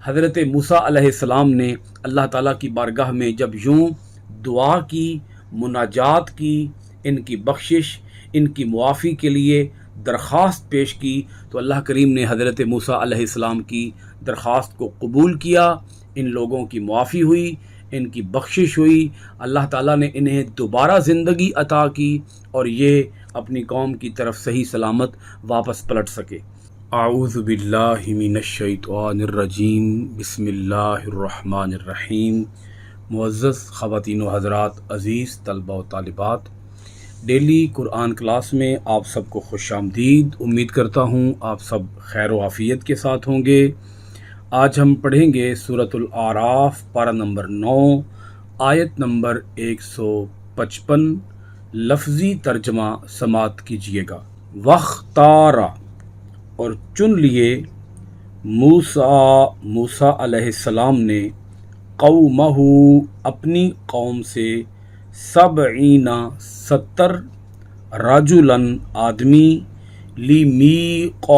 حضرت موسیٰ علیہ السلام نے اللہ تعالیٰ کی بارگاہ میں جب یوں دعا کی، مناجات کی، ان کی بخشش، ان کی معافی کے لیے درخواست پیش کی، تو اللہ کریم نے حضرت موسیٰ علیہ السلام کی درخواست کو قبول کیا۔ ان لوگوں کی معافی ہوئی، ان کی بخشش ہوئی، اللہ تعالیٰ نے انہیں دوبارہ زندگی عطا کی اور یہ اپنی قوم کی طرف صحیح سلامت واپس پلٹ سکے۔ اعوذ باللہ من الشیطان الرجیم، بسم اللہ الرحمن الرحیم۔ معزز خواتین و حضرات، عزیز طلبہ و طالبات، ڈیلی قرآن کلاس میں آپ سب کو خوش آمدید۔ امید کرتا ہوں آپ سب خیر و عافیت کے ساتھ ہوں گے۔ آج ہم پڑھیں گے سورۃ الاعراف، پارہ نمبر 9، آیت نمبر 155۔ لفظی ترجمہ سماعت کیجیے گا۔ وَاخْتَارَ، اور چن لیے، موسیٰ علیہ السلام نے، قومہ، اپنی قوم سے، 70 رجلاً آدمی، لِمِیقَاتِنَا،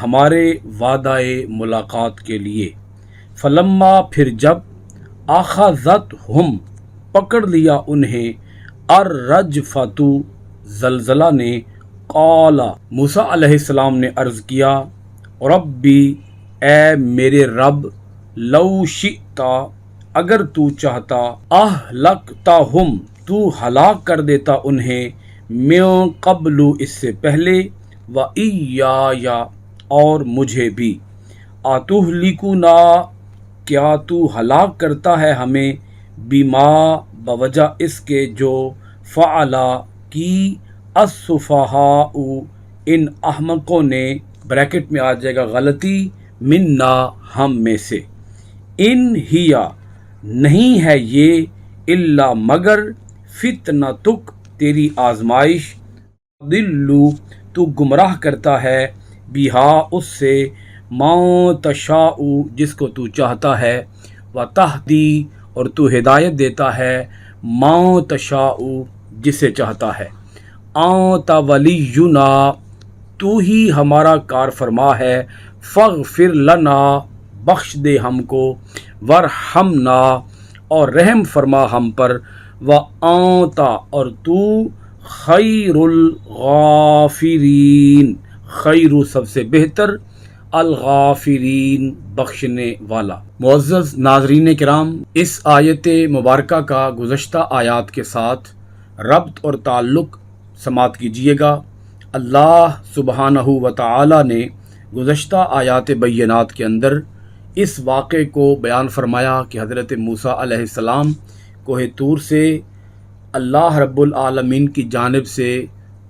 ہمارے وعدہ ملاقات کے لیے، فلما، پھر جب، اخذتہم، پکڑ لیا انہیں، الرجفۃ، زلزلہ نے، قال، موسیٰ علیہ السلام نے عرض کیا، ربی، اے میرے رب، لو شئت، اگر تو چاہتا، اہلکتہم، تو ہلاک کر دیتا انہیں، من قبل، اس سے پہلے، وإیایا، اور مجھے بھی، اتہلکنا، کیا تو ہلاک کرتا ہے ہمیں، بما، بوجہ اس کے جو، فعلا، کی، السفہاء، ان احمقوں نے، بریکٹ میں آ جائے گا غلطی، منا، ہم میں سے، ان ہیا، نہیں ہے یہ، الا، مگر، فتنتک، تیری آزمائش، تضل، تو گمراہ کرتا ہے، بہا، اس سے، ما تشاء، جس کو تو چاہتا ہے، وتہدی، اور تو ہدایت دیتا ہے، ما تشاء، جسے چاہتا ہے، انت ولینا، تو ہی ہمارا کار فرما ہے، فاغفر لنا، بخش دے ہم کو، وارحمنا، اور رحم فرما ہم پر، وانت، اور تو، خیر الغافرین، خیر، سب سے بہتر، الغافرین، بخشنے والا۔ معزز ناظرین کرام، اس آیت مبارکہ کا گزشتہ آیات کے ساتھ ربط اور تعلق سماعت کیجیے گا۔ اللہ سبحانہ و تعالی نے گزشتہ آیات بینات کے اندر اس واقعے کو بیان فرمایا کہ حضرت موسیٰ علیہ السلام کوہ طور سے اللہ رب العالمین کی جانب سے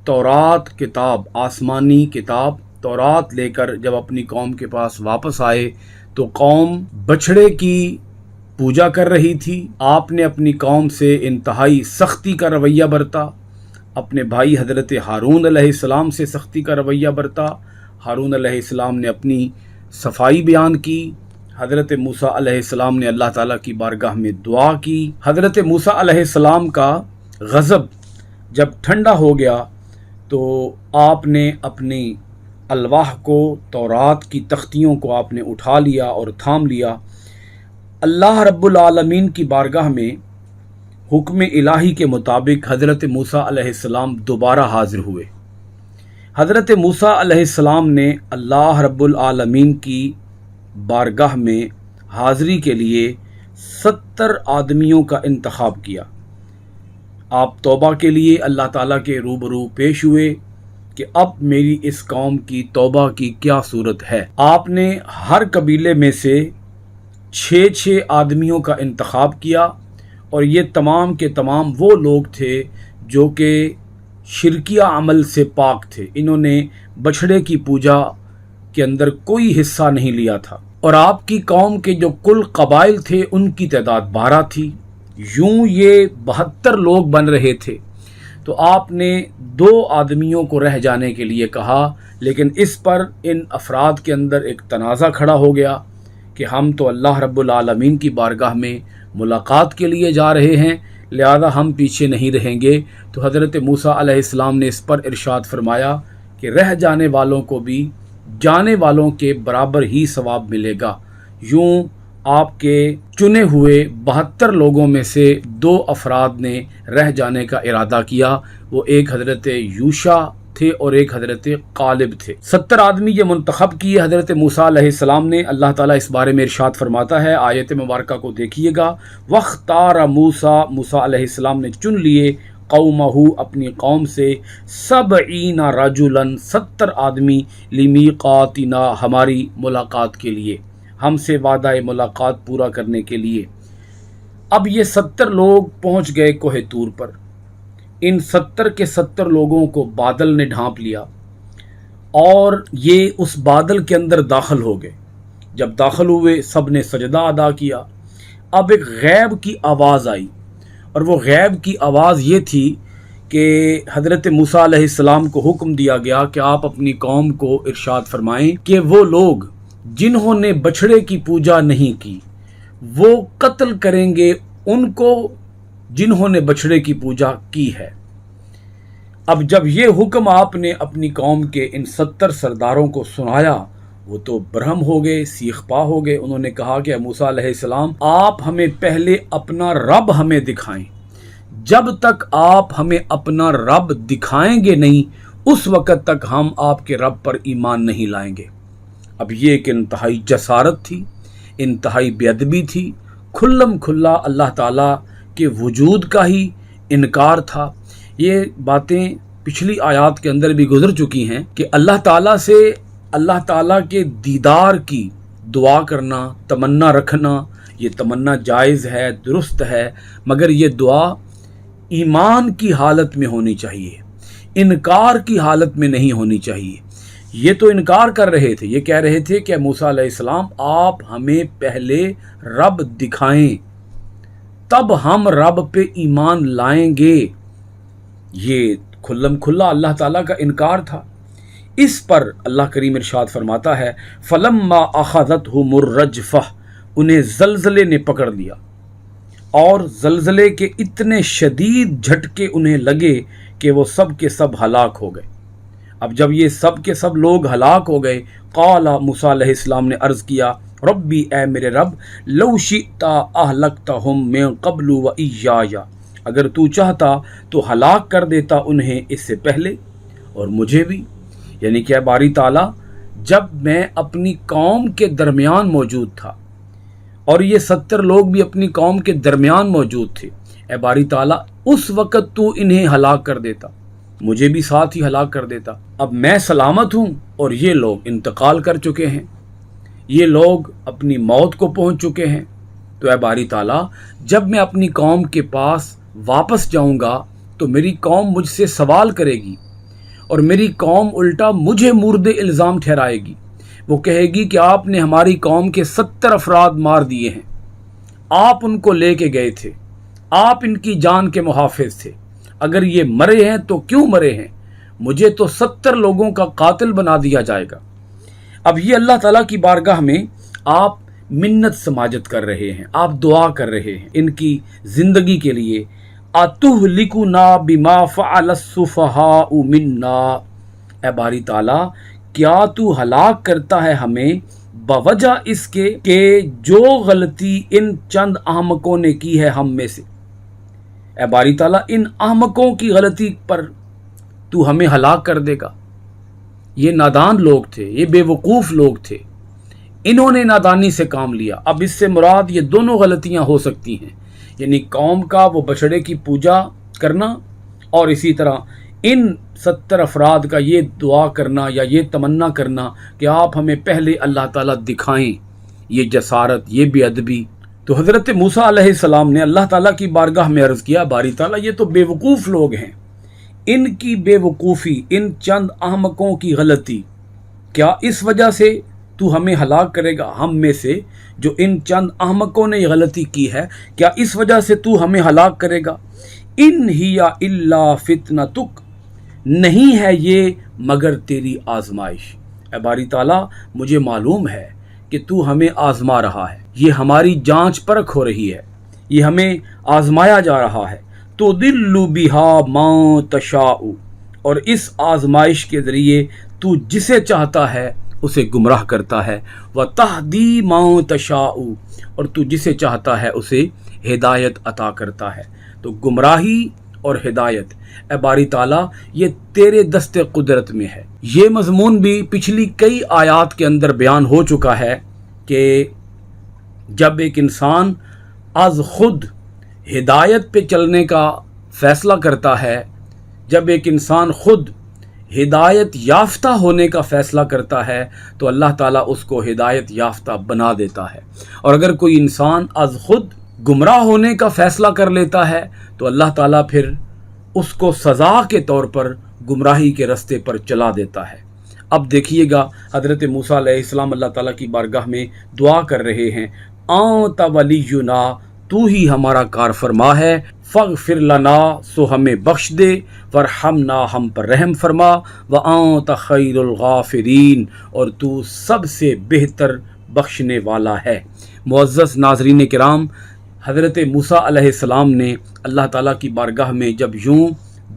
تورات کتاب، آسمانی کتاب تورات لے کر جب اپنی قوم کے پاس واپس آئے تو قوم بچھڑے کی پوجا کر رہی تھی۔ آپ نے اپنی قوم سے انتہائی سختی کا رویہ برتا، اپنے بھائی حضرت ہارون علیہ السلام سے سختی کا رویہ برتا۔ ہارون علیہ السلام نے اپنی صفائی بیان کی، حضرت موسیٰ علیہ السلام نے اللہ تعالیٰ کی بارگاہ میں دعا کی۔ حضرت موسیٰ علیہ السلام کا غضب جب ٹھنڈا ہو گیا تو آپ نے اپنی الواح کو، تورات کی تختیوں کو آپ نے اٹھا لیا اور تھام لیا۔ اللہ رب العالمین کی بارگاہ میں حکم الہی کے مطابق حضرت موسیٰ علیہ السلام دوبارہ حاضر ہوئے۔ حضرت موسیٰ علیہ السلام نے اللہ رب العالمین کی بارگاہ میں حاضری کے لیے 70 آدمیوں کا انتخاب کیا۔ آپ توبہ کے لیے اللہ تعالیٰ کے روبرو پیش ہوئے کہ اب میری اس قوم کی توبہ کی کیا صورت ہے۔ آپ نے ہر قبیلے میں سے 6 آدمیوں کا انتخاب کیا، اور یہ تمام کے تمام وہ لوگ تھے جو کہ شرکیہ عمل سے پاک تھے۔ انہوں نے بچھڑے کی پوجا کے اندر کوئی حصہ نہیں لیا تھا، اور آپ کی قوم کے جو کل قبائل تھے ان کی تعداد 12 تھی۔ یوں یہ 72 لوگ بن رہے تھے۔ تو آپ نے 2 آدمیوں کو رہ جانے کے لیے کہا، لیکن اس پر ان افراد کے اندر ایک تنازع کھڑا ہو گیا کہ ہم تو اللہ رب العالمین کی بارگاہ میں ملاقات کے لیے جا رہے ہیں، لہذا ہم پیچھے نہیں رہیں گے۔ تو حضرت موسیٰ علیہ السلام نے اس پر ارشاد فرمایا کہ رہ جانے والوں کو بھی جانے والوں کے برابر ہی ثواب ملے گا۔ یوں آپ کے چنے ہوئے 72 لوگوں میں سے 2 افراد نے رہ جانے کا ارادہ کیا، وہ ایک حضرت یوشع تھے اور ایک حضرت قالب تھے۔ 70 آدمی یہ منتخب کیے حضرت موسیٰ علیہ السلام نے۔ اللہ تعالیٰ اس بارے میں ارشاد فرماتا ہے، آیت مبارکہ کو دیکھیے گا، وَاخْتَارَ مُوسیٰ، موسیٰ علیہ السلام نے چن لیے، قومہ، اپنی قوم سے، 70 رجلاً، 70 آدمی، لمیقاتنا، ہماری ملاقات کے لیے، ہم سے وعدہ ملاقات پورا کرنے کے لیے۔ اب یہ 70 لوگ پہنچ گئے کوہ طور پر۔ ان 70 کے 70 لوگوں کو بادل نے ڈھانپ لیا اور یہ اس بادل کے اندر داخل ہو گئے۔ جب داخل ہوئے سب نے سجدہ ادا کیا۔ اب ایک غیب کی آواز آئی، اور وہ غیب کی آواز یہ تھی کہ حضرت موسیٰ علیہ السلام کو حکم دیا گیا کہ آپ اپنی قوم کو ارشاد فرمائیں کہ وہ لوگ جنہوں نے بچھڑے کی پوجا نہیں کی وہ قتل کریں گے ان کو جنہوں نے بچھڑے کی پوجا کی ہے۔ اب جب یہ حکم آپ نے اپنی قوم کے ان 70 سرداروں کو سنایا، وہ تو برہم ہو گئے، سیخ پا ہو گئے۔ انہوں نے کہا کہ موسیٰ علیہ السلام، آپ ہمیں پہلے اپنا رب ہمیں دکھائیں، جب تک آپ ہمیں اپنا رب دکھائیں گے نہیں اس وقت تک ہم آپ کے رب پر ایمان نہیں لائیں گے۔ اب یہ ایک انتہائی جسارت تھی، انتہائی بے ادبی تھی، کھلم کھلا اللہ تعالیٰ کے وجود کا ہی انکار تھا۔ یہ باتیں پچھلی آیات کے اندر بھی گزر چکی ہیں کہ اللہ تعالیٰ سے اللہ تعالیٰ کے دیدار کی دعا کرنا، تمنا رکھنا، یہ تمنا جائز ہے، درست ہے، مگر یہ دعا ایمان کی حالت میں ہونی چاہیے، انکار کی حالت میں نہیں ہونی چاہیے۔ یہ تو انکار کر رہے تھے، یہ کہہ رہے تھے کہ موسیٰ علیہ السلام آپ ہمیں پہلے رب دکھائیں تب ہم رب پہ ایمان لائیں گے۔ یہ کھلم کھلا اللہ تعالیٰ کا انکار تھا۔ اس پر اللہ کریم ارشاد فرماتا ہے، فَلَمَّا أَخَذَتْهُمُ الرَّجْفَةُ، انہیں زلزلے نے پکڑ لیا، اور زلزلے کے اتنے شدید جھٹکے انہیں لگے کہ وہ سب کے سب ہلاک ہو گئے۔ اب جب یہ سب کے سب لوگ ہلاک ہو گئے، قال موسیٰ علیہ السلام نے عرض کیا، ربی، اے میرے رب، لو شئت اہلکتہم من قبل و ایایا، اگر تو چاہتا تو ہلاک کر دیتا انہیں اس سے پہلے اور مجھے بھی۔ یعنی کہ باری تعالیٰ، جب میں اپنی قوم کے درمیان موجود تھا اور یہ 70 لوگ بھی اپنی قوم کے درمیان موجود تھے، اے باری تعالیٰ اس وقت تو انہیں ہلاک کر دیتا، مجھے بھی ساتھ ہی ہلاک کر دیتا۔ اب میں سلامت ہوں اور یہ لوگ انتقال کر چکے ہیں، یہ لوگ اپنی موت کو پہنچ چکے ہیں، تو اے باری تعالیٰ جب میں اپنی قوم کے پاس واپس جاؤں گا تو میری قوم مجھ سے سوال کرے گی اور میری قوم الٹا مجھے مورد الزام ٹھہرائے گی۔ وہ کہے گی کہ آپ نے ہماری قوم کے 70 افراد مار دیے ہیں، آپ ان کو لے کے گئے تھے، آپ ان کی جان کے محافظ تھے، اگر یہ مرے ہیں تو کیوں مرے ہیں؟ مجھے تو 70 لوگوں کا قاتل بنا دیا جائے گا۔ اب یہ اللہ تعالیٰ کی بارگاہ میں آپ منت سماجت کر رہے ہیں، آپ دعا کر رہے ہیں ان کی زندگی کے لیے۔ أَتُهْلِكُنَا بِمَا فَعَلَ السُّفَهَاءُ مِنَّا، اے باری تعالیٰ کیا تو ہلاک کرتا ہے ہمیں بوجہ اس کے کہ جو غلطی ان چند احمقوں نے کی ہے ہم میں سے۔ اے باری تعالیٰ ان احمقوں کی غلطی پر تو ہمیں ہلاک کر دے گا۔ یہ نادان لوگ تھے، یہ بے وقوف لوگ تھے، انہوں نے نادانی سے کام لیا۔ اب اس سے مراد یہ دونوں غلطیاں ہو سکتی ہیں، یعنی قوم کا وہ بچڑے کی پوجا کرنا اور اسی طرح ان 70 افراد کا یہ دعا کرنا یا یہ تمنا کرنا کہ آپ ہمیں پہلے اللہ تعالیٰ دکھائیں۔ یہ جسارت، یہ بے ادبی۔ تو حضرت موسیٰ علیہ السلام نے اللہ تعالیٰ کی بارگاہ میں عرض کیا، باری تعالیٰ یہ تو بے وقوف لوگ ہیں، ان کی بے وقوفی، ان چند احمقوں کی غلطی، کیا اس وجہ سے تو ہمیں ہلاک کرے گا؟ ہم میں سے جو ان چند احمقوں نے یہ غلطی کی ہے، کیا اس وجہ سے تو ہمیں ہلاک کرے گا؟ ان ہی الا فتنتک، نہیں ہے یہ مگر تیری آزمائش۔ اے باری تعالیٰ مجھے معلوم ہے کہ تو ہمیں آزما رہا ہے، یہ ہماری جانچ پرکھ ہو رہی ہے، یہ ہمیں آزمایا جا رہا ہے۔ تو دل بہا ما تشاء، اور اس آزمائش کے ذریعے تو جسے چاہتا ہے اسے گمراہ کرتا ہے، وَتَهْدِي مَن تَشَاءُ اور تو جسے چاہتا ہے اسے ہدایت عطا کرتا ہے۔ تو گمراہی اور ہدایت اے باری تعالیٰ یہ تیرے دست قدرت میں ہے۔ یہ مضمون بھی پچھلی کئی آیات کے اندر بیان ہو چکا ہے کہ جب ایک انسان از خود ہدایت پہ چلنے کا فیصلہ کرتا ہے، جب ایک انسان خود ہدایت یافتہ ہونے کا فیصلہ کرتا ہے تو اللہ تعالیٰ اس کو ہدایت یافتہ بنا دیتا ہے، اور اگر کوئی انسان از خود گمراہ ہونے کا فیصلہ کر لیتا ہے تو اللہ تعالیٰ پھر اس کو سزا کے طور پر گمراہی کے رستے پر چلا دیتا ہے۔ اب دیکھیے گا حضرت موسیٰ علیہ السلام اللہ تعالیٰ کی بارگاہ میں دعا کر رہے ہیں، انت ولینا تو ہی ہمارا کار فرما ہے، فاغفر لنا سو ہمیں بخش دے، ورحمنا ہم پر رحم فرما، وانت خیر الغافرین اور تو سب سے بہتر بخشنے والا ہے۔ معزز ناظرین کرام، حضرت موسیٰ علیہ السلام نے اللہ تعالیٰ کی بارگاہ میں جب یوں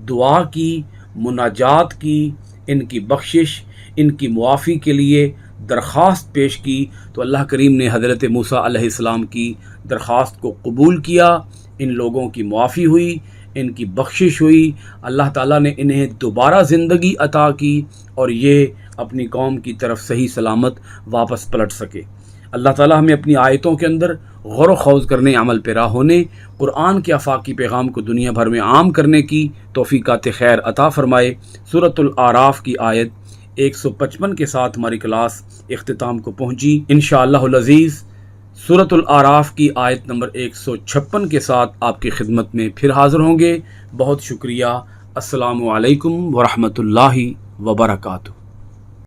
دعا کی، مناجات کی، ان کی بخشش، ان کی معافی کے لیے درخواست پیش کی، تو اللہ کریم نے حضرت موسیٰ علیہ السلام کی درخواست کو قبول کیا، ان لوگوں کی معافی ہوئی، ان کی بخشش ہوئی، اللہ تعالیٰ نے انہیں دوبارہ زندگی عطا کی اور یہ اپنی قوم کی طرف صحیح سلامت واپس پلٹ سکے۔ اللہ تعالیٰ ہمیں اپنی آیتوں کے اندر غور و خوض کرنے، عمل پیرا ہونے، قرآن کے آفاقی پیغام کو دنیا بھر میں عام کرنے کی توفیقات خیر عطا فرمائے۔ سورۃ الاعراف کی آیت 155 کے ساتھ ہماری کلاس اختتام کو پہنچی۔ انشاءاللہ العزیز سورۃ الاعراف کی آیت نمبر 156 کے ساتھ آپ کی خدمت میں پھر حاضر ہوں گے۔ بہت شکریہ۔ السلام علیکم ورحمۃ اللہ وبرکاتہ۔